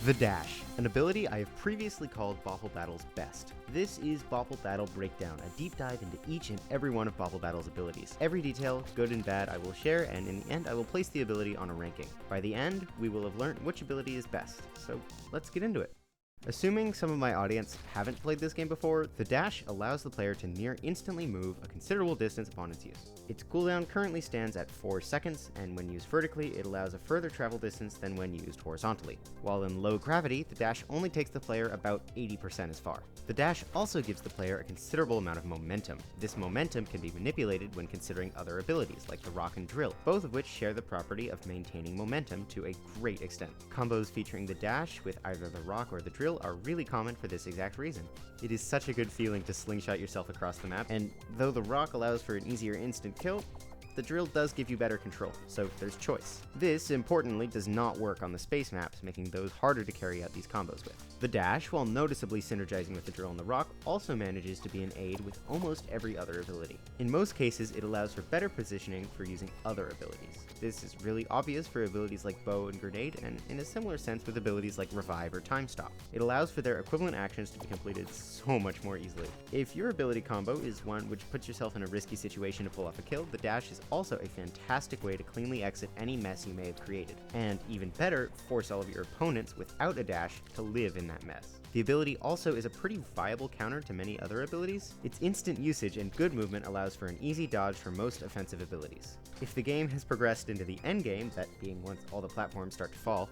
The Dash, an ability I have previously called Bopl Battle's best. This is Bopl Battle Breakdown, a deep dive into each and every one of Bopl Battle's abilities. Every detail, good and bad, I will share, and in the end I will place the ability on a ranking. By the end, we will have learned which ability is best, so let's get into it. Assuming some of my audience haven't played this game before, the Dash allows the player to near instantly move a considerable distance upon its use. Its cooldown currently stands at 4 seconds, and when used vertically, it allows a further travel distance than when used horizontally. While in low gravity, the Dash only takes the player about 80% as far. The Dash also gives the player a considerable amount of momentum. This momentum can be manipulated when considering other abilities, like the Rock and Drill, both of which share the property of maintaining momentum to a great extent. Combos featuring the Dash with either the Rock or the Drill are really common for this exact reason. It is such a good feeling to slingshot yourself across the map, and though the Rock allows for an easier instant kill, the Drill does give you better control, so there's choice. This, importantly, does not work on the space maps, making those harder to carry out these combos with. The Dash, while noticeably synergizing with the Drill and the Rock, also manages to be an aid with almost every other ability. In most cases, it allows for better positioning for using other abilities. This is really obvious for abilities like Bow and Grenade, and in a similar sense with abilities like Revive or Time Stop. It allows for their equivalent actions to be completed so much more easily. If your ability combo is one which puts yourself in a risky situation to pull off a kill, the Dash is also a fantastic way to cleanly exit any mess you may have created, and even better, force all of your opponents without a Dash to live in that mess. The ability also is a pretty viable counter to many other abilities. Its instant usage and good movement allows for an easy dodge for most offensive abilities. If the game has progressed into the endgame, that being once all the platforms start to fall,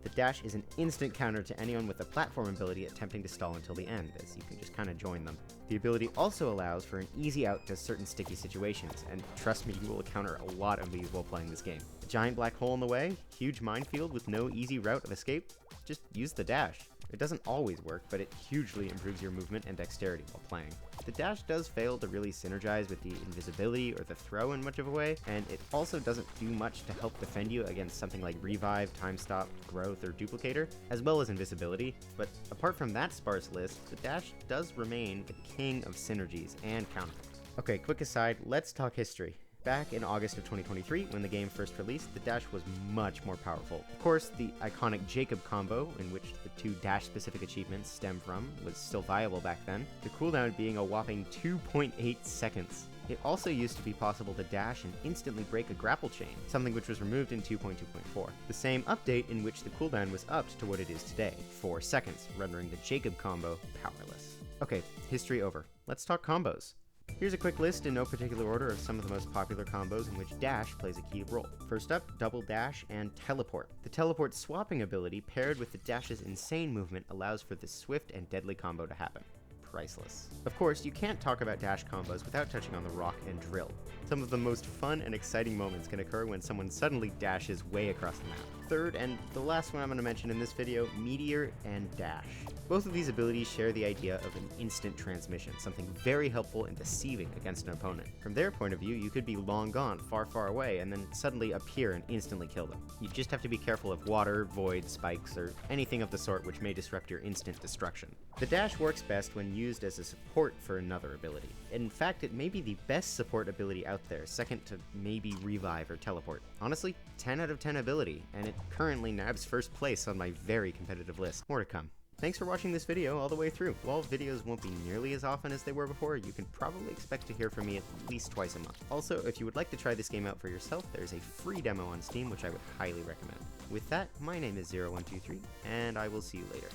the Dash is an instant counter to anyone with a platform ability attempting to stall until the end, as you can just kind of join them. The ability also allows for an easy out to certain sticky situations, and trust me, you will encounter a lot of these while playing this game. A giant black hole in the way, huge minefield with no easy route of escape? Just use the Dash. It doesn't always work, but it hugely improves your movement and dexterity while playing. The Dash does fail to really synergize with the invisibility or the throw in much of a way, and it also doesn't do much to help defend you against something like Revive, Time Stop, Growth, or Duplicator, as well as invisibility. But apart from that sparse list, the Dash does remain the king of synergies and counters. Okay, quick aside, let's talk history. Back in August of 2023, when the game first released, the Dash was much more powerful. Of course, the iconic Jacob combo, in which the two Dash-specific achievements stem from, was still viable back then, the cooldown being a whopping 2.8 seconds. It also used to be possible to dash and instantly break a grapple chain, something which was removed in 2.2.4. The same update in which the cooldown was upped to what it is today, 4 seconds, rendering the Jacob combo powerless. Okay, history over. Let's talk combos. Here's a quick list in no particular order of some of the most popular combos in which Dash plays a key role. First up, Double Dash and Teleport. The Teleport swapping ability paired with the Dash's insane movement allows for this swift and deadly combo to happen. Priceless. Of course, you can't talk about Dash combos without touching on the Rock and Drill. Some of the most fun and exciting moments can occur when someone suddenly dashes way across the map. Third, and the last one I'm going to mention in this video, Meteor and Dash. Both of these abilities share the idea of an instant transmission, something very helpful in deceiving against an opponent. From their point of view, you could be long gone, far, far away, and then suddenly appear and instantly kill them. You just have to be careful of water, void, spikes, or anything of the sort which may disrupt your instant destruction. The Dash works best when used as a support for another ability. In fact, it may be the best support ability out there, second to maybe Revive or Teleport. Honestly, 10 out of 10 ability, and it currently nabs first place on my very competitive list. More to come. Thanks for watching this video all the way through. While videos won't be nearly as often as they were before, you can probably expect to hear from me at least twice a month. Also, if you would like to try this game out for yourself, there's a free demo on Steam which I would highly recommend. With that, my name is 0123, and I will see you later.